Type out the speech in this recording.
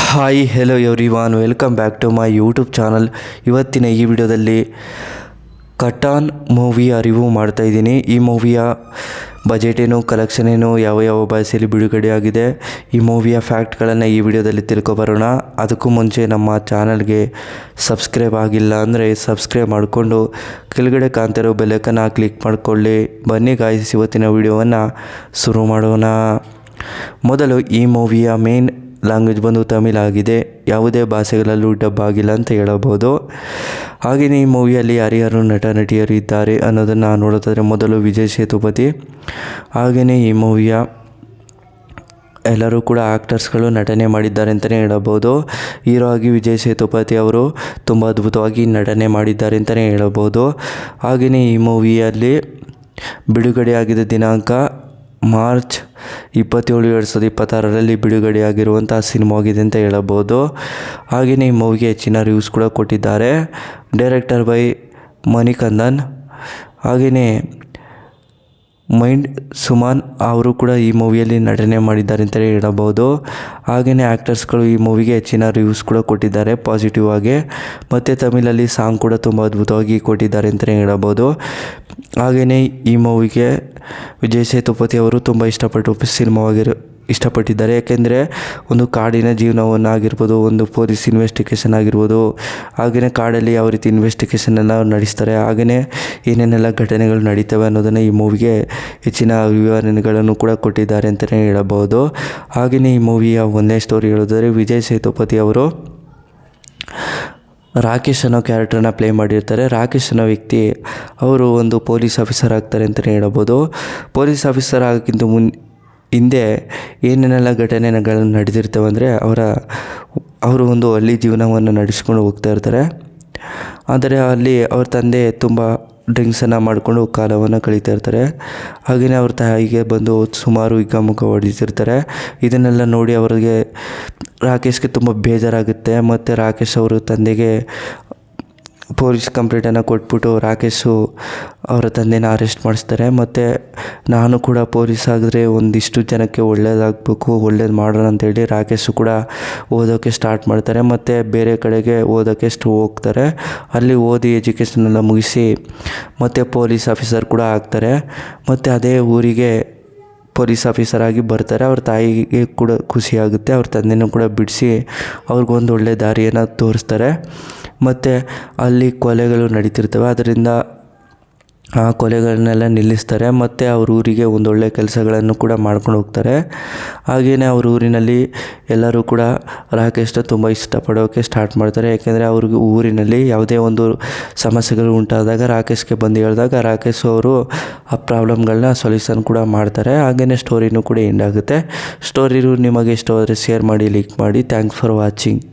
Hi hello everyone, welcome back to my YouTube channel. ಇವತ್ತಿನ ಈ ವಿಡಿಯೋದಲ್ಲಿ ಕಟಾನ್ ಮೂವಿಯ ರಿವ್ಯೂ ಮಾಡ್ತಾಯಿದ್ದೀನಿ. ಈ ಮೂವಿಯ ಬಜೆಟ್ ಏನು, ಕಲೆಕ್ಷನ್ ಏನು, ಯಾವ ಯಾವ ಭಾಷೆಯಲ್ಲಿ ಬಿಡುಗಡೆ ಆಗಿದೆ, ಈ ಮೂವಿಯ ಫ್ಯಾಕ್ಟ್ಗಳನ್ನು ಈ ವಿಡಿಯೋದಲ್ಲಿ ತಿಳ್ಕೊಬರೋಣ. ಅದಕ್ಕೂ ಮುಂಚೆ ನಮ್ಮ ಚಾನಲ್ಗೆ ಸಬ್ಸ್ಕ್ರೈಬ್ ಆಗಿಲ್ಲ ಅಂದರೆ ಸಬ್ಸ್ಕ್ರೈಬ್ ಮಾಡಿಕೊಂಡು ಕೆಳಗಡೆ ಕಾಣ್ತಿರೋ ಬೆಲ್ಲೈಕನ್ನ ಕ್ಲಿಕ್ ಮಾಡಿಕೊಳ್ಳಿ. ಬನ್ನಿ ಗಾಯ್ಸ್, ಇವತ್ತಿನ ವಿಡಿಯೋವನ್ನು ಶುರು ಮಾಡೋಣ. ಮೊದಲು ಈ ಮೂವಿಯ ಮೇನ್ ಲ್ಯಾಂಗ್ವೇಜ್ ಬಂದು ತಮಿಳ್ ಆಗಿದೆ. ಯಾವುದೇ ಭಾಷೆಗಳಲ್ಲೂ ಡಬ್ ಆಗಿಲ್ಲ ಅಂತ ಹೇಳಬಹುದು. ಹಾಗೆಯೇ ಈ ಮೂವಿಯಲ್ಲಿ ಯಾರ್ಯಾರು ನಟ ನಟಿಯರು ಇದ್ದಾರೆ ಅನ್ನೋದನ್ನು ನೋಡೋದಾದರೆ ಮೊದಲು ವಿಜಯ್ ಸೇತುಪತಿ. ಹಾಗೆಯೇ ಈ ಮೂವಿಯ ಎಲ್ಲರೂ ಕೂಡ ಆ್ಯಕ್ಟರ್ಸ್ಗಳು ನಟನೆ ಮಾಡಿದ್ದಾರೆ ಅಂತಲೇ ಹೇಳಬಹುದು. ಹೀರೋ ಆಗಿ ವಿಜಯ್ ಸೇತುಪತಿ ಅವರು ತುಂಬ ಅದ್ಭುತವಾಗಿ ನಟನೆ ಮಾಡಿದ್ದಾರೆ ಅಂತಲೇ ಹೇಳಬಹುದು. ಹಾಗೆಯೇ ಈ ಮೂವಿಯಲ್ಲಿ ಬಿಡುಗಡೆಯಾಗಿದ್ದ ದಿನಾಂಕ ಮಾರ್ಚ್ 27, 2026 ಬಿಡುಗಡೆಯಾಗಿರುವಂಥ ಸಿನಿಮಾ ಆಗಿದೆ ಅಂತ ಹೇಳಬಹುದು. ಹಾಗೆಯೇ ಈ ಮೂವಿಗೆ ಹೆಚ್ಚಿನ ರಿವ್ಯೂಸ್ ಕೂಡ ಕೊಟ್ಟಿದ್ದಾರೆ. Director by Manikandan. ಹಾಗೆಯೇ ಮೈಂಡ್ ಸುಮಾನ್ ಅವರು ಕೂಡ ಈ ಮೂವಿಯಲ್ಲಿ ನಟನೆ ಮಾಡಿದ್ದಾರೆ ಅಂತಲೇ ಹೇಳಬಹುದು. ಹಾಗೆಯೇ ಆ್ಯಕ್ಟರ್ಸ್ಗಳು ಈ ಮೂವಿಗೆ ಹೆಚ್ಚಿನ ರಿವ್ಯೂಸ್ ಕೂಡ ಕೊಟ್ಟಿದ್ದಾರೆ ಪಾಸಿಟಿವ್ ಆಗಿ. ಮತ್ತು ತಮಿಳಲ್ಲಿ ಸಾಂಗ್ ಕೂಡ ತುಂಬ ಅದ್ಭುತವಾಗಿ ಕೊಟ್ಟಿದ್ದಾರೆ ಅಂತಲೇ ಹೇಳಬಹುದು. ಹಾಗೆಯೇ ಈ ಮೂವಿಗೆ ವಿಜಯ್ ಸೇತುಪತಿ ಅವರು ತುಂಬ ಇಷ್ಟಪಟ್ಟಿದ್ದಾರೆ. ಯಾಕೆಂದರೆ ಒಂದು ಕಾಡಿನ ಜೀವನವನ್ನು ಆಗಿರ್ಬೋದು, ಒಂದು ಪೊಲೀಸ್ ಇನ್ವೆಸ್ಟಿಗೇಷನ್ ಆಗಿರ್ಬೋದು, ಹಾಗೆಯೇ ಕಾಡಲ್ಲಿ ಯಾವ ರೀತಿ ಇನ್ವೆಸ್ಟಿಗೇಷನೆಲ್ಲ ನಡೆಸ್ತಾರೆ, ಹಾಗೆಯೇ ಏನೇನೆಲ್ಲ ಘಟನೆಗಳು ನಡೀತವೆ ಅನ್ನೋದನ್ನು ಈ ಮೂವಿಗೆ ಹೆಚ್ಚಿನ ವಿವರಣೆಗಳನ್ನು ಕೂಡ ಕೊಟ್ಟಿದ್ದಾರೆ ಅಂತಲೇ ಹೇಳಬಹುದು. ಹಾಗೆಯೇ ಈ ಮೂವಿಯ ಒಂದೇ ಸ್ಟೋರಿ ಹೇಳೋದಾದರೆ ವಿಜಯ್ ಸೇತುಪತಿ ಅವರು ರಾಕೇಶ್ ಅನ್ನೋ ಕ್ಯಾರೆಕ್ಟರ್ನ ಪ್ಲೇ ಮಾಡಿರ್ತಾರೆ. ರಾಕೇಶ್ ಅನ್ನೋ ವ್ಯಕ್ತಿ ಅವರು ಒಂದು ಪೊಲೀಸ್ ಆಫೀಸರ್ ಆಗ್ತಾರೆ ಅಂತಲೇ ಹೇಳ್ಬೋದು. ಪೊಲೀಸ್ ಆಫೀಸರ್ ಆಗೋಕ್ಕಿಂತ ಹಿಂದೆ ಏನೇನೆಲ್ಲ ಘಟನೆಗಳು ನಡೆದಿರ್ತವೆ ಅಂದರೆ ಅವರು ಒಂದು ಹಳ್ಳಿ ಜೀವನವನ್ನು ನಡೆಸ್ಕೊಂಡು ಹೋಗ್ತಾ ಇರ್ತಾರೆ. ಆದರೆ ಅಲ್ಲಿ ಅವ್ರ ತಂದೆ ತುಂಬ ಡ್ರಿಂಕ್ಸನ್ನು ಮಾಡಿಕೊಂಡು ಕಾಲವನ್ನು ಕಳೀತಾ ಇರ್ತಾರೆ. ಹಾಗೆಯೇ ಅವ್ರ ತಾಯಿಗೆ ಬಂದು ಸುಮಾರು ಹಿಗ್ಗಾಮುಗ್ಗ ಹೊಡಿತಿರ್ತಾರೆ. ಇದನ್ನೆಲ್ಲ ನೋಡಿ ಅವರಿಗೆ ರಾಕೇಶ್ಗೆ ತುಂಬ ಬೇಜಾರಾಗುತ್ತೆ. ಮತ್ತು ರಾಕೇಶ್ ಅವರು ತಂದೆಗೆ ಪೊಲೀಸ್ ಕಂಪ್ಲೇಂಟನ್ನು ಕೊಟ್ಬಿಟ್ಟು ರಾಕೇಶು ಅವರ ತಂದೆನ ಅರೆಸ್ಟ್ ಮಾಡಿಸ್ತಾರೆ. ಮತ್ತು ನಾನು ಕೂಡ ಪೊಲೀಸ್ ಆಗಿದ್ರೆ ಒಂದಿಷ್ಟು ಜನಕ್ಕೆ ಒಳ್ಳೇದಾಗಬೇಕು, ಒಳ್ಳೇದು ಮಾಡೋಣ ಅಂತೇಳಿ ರಾಕೇಶು ಕೂಡ ಓದೋಕ್ಕೆ ಸ್ಟಾರ್ಟ್ ಮಾಡ್ತಾರೆ. ಮತ್ತು ಬೇರೆ ಕಡೆಗೆ ಓದೋಕ್ಕೆ ಹೋಗ್ತಾರೆ. ಅಲ್ಲಿ ಓದಿ ಎಜುಕೇಷನೆಲ್ಲ ಮುಗಿಸಿ ಮತ್ತು ಪೊಲೀಸ್ ಆಫೀಸರ್ ಕೂಡ ಆಗ್ತಾರೆ. ಮತ್ತು ಅದೇ ಊರಿಗೆ ಪೊಲೀಸ್ ಆಫೀಸರ್ ಆಗಿ ಬರ್ತಾರೆ. ಅವ್ರ ತಾಯಿಗೆ ಕೂಡ ಖುಷಿಯಾಗುತ್ತೆ. ಅವ್ರ ತಂದೆನೂ ಕೂಡ ಬಿಡಿಸಿ ಅವ್ರಿಗೊಂದು ಒಳ್ಳೆ ದಾರಿಯನ್ನು ತೋರಿಸ್ತಾರೆ. ಮತ್ತು ಅಲ್ಲಿ ಕೊಲೆಗಳು ನಡೀತಿರ್ತವೆ. ಅದರಿಂದ ಆ ಕೊಲೆಗಳನ್ನೆಲ್ಲ ನಿಲ್ಲಿಸ್ತಾರೆ. ಮತ್ತು ಅವ್ರ ಊರಿಗೆ ಒಂದೊಳ್ಳೆ ಕೆಲಸಗಳನ್ನು ಕೂಡ ಮಾಡ್ಕೊಂಡು ಹೋಗ್ತಾರೆ. ಹಾಗೆಯೇ ಅವ್ರ ಊರಿನಲ್ಲಿ ಎಲ್ಲರೂ ಕೂಡ ರಾಕೇಶ್ನ ತುಂಬ ಇಷ್ಟಪಡೋಕ್ಕೆ ಸ್ಟಾರ್ಟ್ ಮಾಡ್ತಾರೆ. ಯಾಕೆಂದರೆ ಅವ್ರಿಗೆ ಊರಿನಲ್ಲಿ ಯಾವುದೇ ಒಂದು ಸಮಸ್ಯೆಗಳು ಉಂಟಾದಾಗ ರಾಕೇಶ್ಗೆ ಬಂದು ಹೇಳಿದಾಗ ರಾಕೇಶ್ ಅವರು ಆ ಪ್ರಾಬ್ಲಮ್ಗಳನ್ನ ಸೊಲ್ಯೂಷನ್ ಕೂಡ ಮಾಡ್ತಾರೆ. ಹಾಗೆಯೇ ಸ್ಟೋರಿನೂ ಕೂಡ ಎಂಡ್ ಆಗುತ್ತೆ. ಸ್ಟೋರಿ ನಿಮಗೆ ಇಷ್ಟವಾದರೆ ಶೇರ್ ಮಾಡಿ, ಲೈಕ್ ಮಾಡಿ. Thanks for watching.